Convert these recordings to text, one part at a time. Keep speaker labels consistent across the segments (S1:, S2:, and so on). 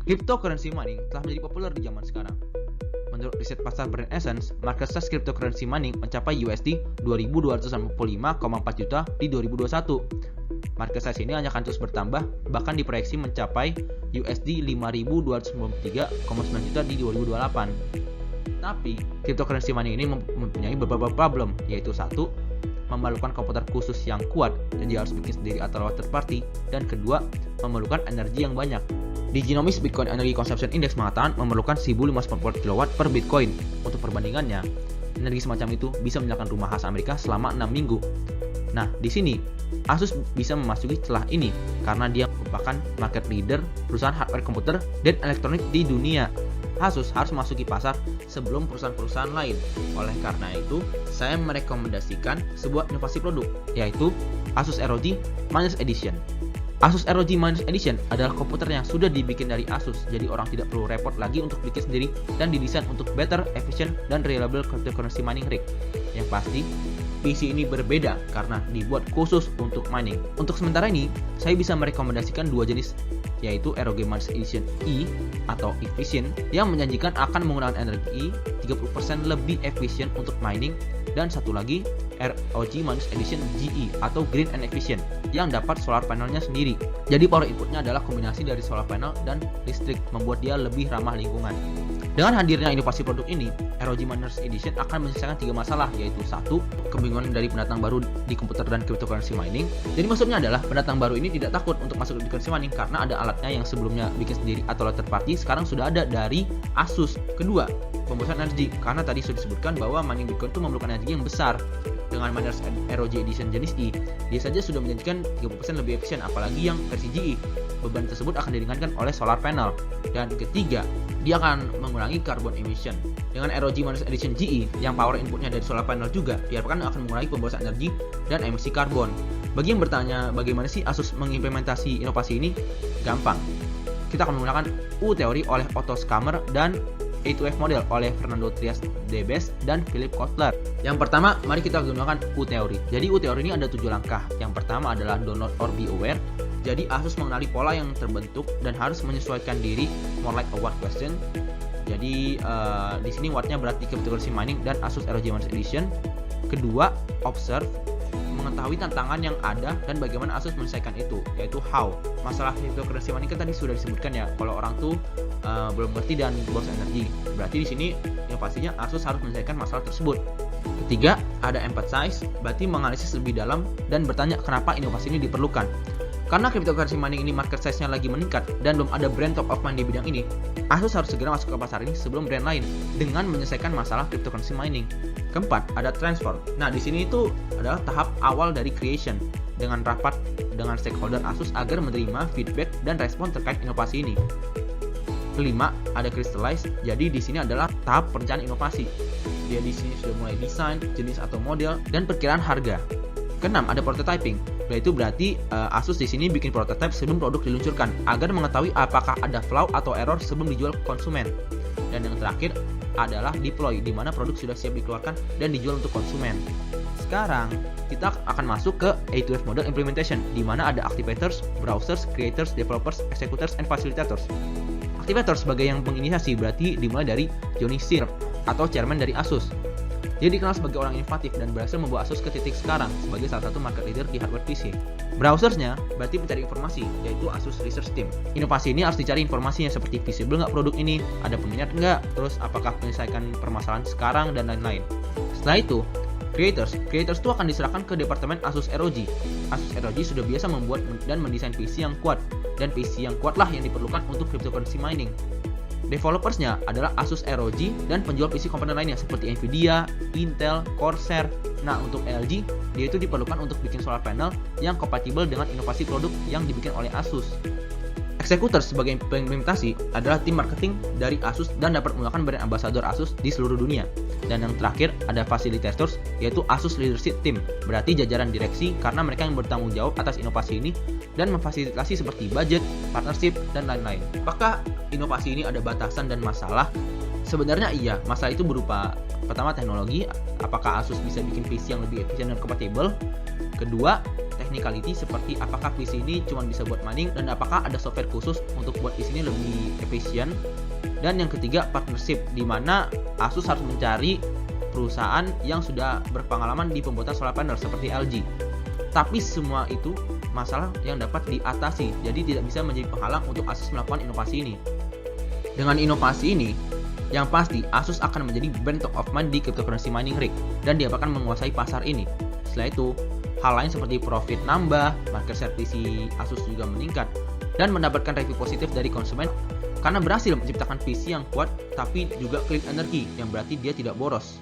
S1: Cryptocurrency mining telah menjadi populer di zaman sekarang. Menurut riset pasar Brand Essence, market size cryptocurrency mining mencapai USD 2.245,4 juta di 2021. Market size ini hanya akan terus bertambah, bahkan diproyeksi mencapai USD 5.293,9 juta di 2028. Tapi, cryptocurrency mining ini mempunyai beberapa problem, yaitu satu, memerlukan komputer khusus yang kuat dan dia harus bikin sendiri atau lewat third party, dan kedua, memerlukan energi yang banyak. Di Genomics Bitcoin Energy Consumption Index mengatakan memerlukan 1.054 kW per Bitcoin. Untuk perbandingannya, energi semacam itu bisa menyalakan rumah khas Amerika selama 6 minggu. Nah, di sini Asus bisa memasuki celah ini karena dia merupakan market leader perusahaan hardware komputer dan elektronik di dunia. Asus harus memasuki pasar sebelum perusahaan-perusahaan lain. Oleh karena itu, saya merekomendasikan sebuah inovasi produk, yaitu Asus ROG Miners Edition. Asus ROG Miners Edition adalah komputer yang sudah dibikin dari Asus, jadi orang tidak perlu repot lagi untuk bikin sendiri dan didesain untuk better, efficient, dan reliable cryptocurrency mining rig. Yang pasti, PC ini berbeda karena dibuat khusus untuk mining. Untuk sementara ini, saya bisa merekomendasikan dua jenis, yaitu ROG Miners Edition E atau Efficient yang menjanjikan akan menggunakan energi 30% lebih efisien untuk mining, dan satu lagi ROG Miners Edition GE atau Green and Efficient yang dapat solar panelnya sendiri. Jadi power inputnya adalah kombinasi dari solar panel dan listrik, membuat dia lebih ramah lingkungan. Dengan hadirnya inovasi produk ini, ROG Miners Edition akan menyelesaikan 3 masalah, yaitu satu, kebingungan dari pendatang baru di komputer dan cryptocurrency mining. Jadi maksudnya adalah pendatang baru ini tidak takut untuk masuk ke cryptocurrency mining karena ada alatnya yang sebelumnya bikin sendiri atau third party sekarang sudah ada dari Asus. Kedua, pemborosan energi, karena tadi sudah disebutkan bahwa mining Bitcoin itu memerlukan energi yang besar. Dengan Miners ROG Edition jenis E, dia saja sudah menjanjikan 30% lebih efisien, apalagi yang versi GE. Beban tersebut akan diringankan oleh solar panel. Dan ketiga, dia akan mengurangi carbon emission. Dengan ROG Miners Edition GE yang power inputnya dari solar panel juga diharapkan akan mengurangi pemborosan energi dan emisi karbon. Bagi yang bertanya bagaimana sih Asus mengimplementasi inovasi ini, gampang. Kita akan menggunakan U-Theory oleh Otto Scammer dan A2F model oleh Fernando Trias de Bes dan Philip Kotler. Yang pertama, mari kita gunakan U-Theory. Jadi U-Theory ini ada 7 langkah. Yang pertama adalah download or be aware. Jadi Asus mengenali pola yang terbentuk dan harus menyesuaikan diri, more like a what question. Jadi di sini wattnya berarti cryptocurrency mining dan Asus ROG Miners Edition. Kedua, observe, mengetahui tantangan yang ada dan bagaimana Asus menyelesaikan itu, yaitu how. Masalah cryptocurrency mining kan tadi sudah disebutkan ya, kalau orang tuh belum ngerti dan boros energi. Berarti di sini inovasinya Asus harus menyelesaikan masalah tersebut. Ketiga, ada empathize, berarti menganalisis lebih dalam dan bertanya kenapa inovasi ini diperlukan. Karena cryptocurrency mining ini market size-nya lagi meningkat dan belum ada brand top of mind di bidang ini, Asus harus segera masuk ke pasar ini sebelum brand lain dengan menyelesaikan masalah cryptocurrency mining. Keempat, ada transform. Nah, di sini itu adalah tahap awal dari creation dengan rapat dengan stakeholder Asus agar menerima feedback dan respon terkait inovasi ini. Kelima, ada crystallize. Jadi di sini adalah tahap perencanaan inovasi. Dia di sini sudah mulai desain, jenis atau model, dan perkiraan harga. Keenam, ada prototyping. Itu berarti Asus di sini bikin prototype sebelum produk diluncurkan agar mengetahui apakah ada flaw atau error sebelum dijual ke konsumen. Dan yang terakhir adalah deploy, di mana produk sudah siap dikeluarkan dan dijual untuk konsumen. Sekarang kita akan masuk ke A2F model implementation, di mana ada activators, browsers, creators, developers, executors, and facilitators. Activator sebagai yang menginisiasi berarti dimulai dari Johnny Sir atau chairman dari Asus. Dia dikenal sebagai orang inovatif dan berhasil membawa Asus ke titik sekarang sebagai salah satu market leader di hardware PC. Browsersnya berarti mencari informasi, yaitu Asus Research Team. Inovasi ini harus dicari informasinya seperti visible nggak produk ini, ada peminat nggak, terus apakah menyelesaikan permasalahan sekarang, dan lain-lain. Setelah itu, Creators itu akan diserahkan ke departemen Asus ROG. Asus ROG sudah biasa membuat dan mendesain PC yang kuat, dan PC yang kuatlah yang diperlukan untuk cryptocurrency mining. Developersnya adalah Asus ROG dan penjual PC komponen lainnya seperti Nvidia, Intel, Corsair. Nah, untuk LG, dia itu diperlukan untuk bikin solar panel yang kompatibel dengan inovasi produk yang dibikin oleh Asus. Executor sebagai implementasi adalah tim marketing dari Asus dan dapat menggunakan brand ambassador Asus di seluruh dunia. Dan yang terakhir ada facilitators, yaitu Asus Leadership Team, berarti jajaran direksi karena mereka yang bertanggung jawab atas inovasi ini dan memfasilitasi seperti budget, partnership, dan lain-lain. Apakah inovasi ini ada batasan dan masalah? Sebenarnya iya, masalah itu berupa pertama teknologi, apakah Asus bisa bikin PC yang lebih efisien dan kompatibel. Kedua, technicality seperti apakah PC ini cuma bisa buat mining dan apakah ada software khusus untuk buat PC ini lebih efisien. Dan yang ketiga, partnership, di mana Asus harus mencari perusahaan yang sudah berpengalaman di pembuatan solar panel seperti LG. Tapi semua itu masalah yang dapat diatasi, jadi tidak bisa menjadi penghalang untuk Asus melakukan inovasi ini. Dengan inovasi ini, yang pasti Asus akan menjadi brand top of mind di cryptocurrency mining rig dan dia akan menguasai pasar ini. Setelah itu, hal lain seperti profit nambah, market share PC Asus juga meningkat, dan mendapatkan review positif dari konsumen karena berhasil menciptakan PC yang kuat tapi juga clean energy, yang berarti dia tidak boros.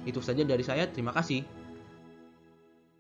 S1: Itu saja dari saya, terima kasih.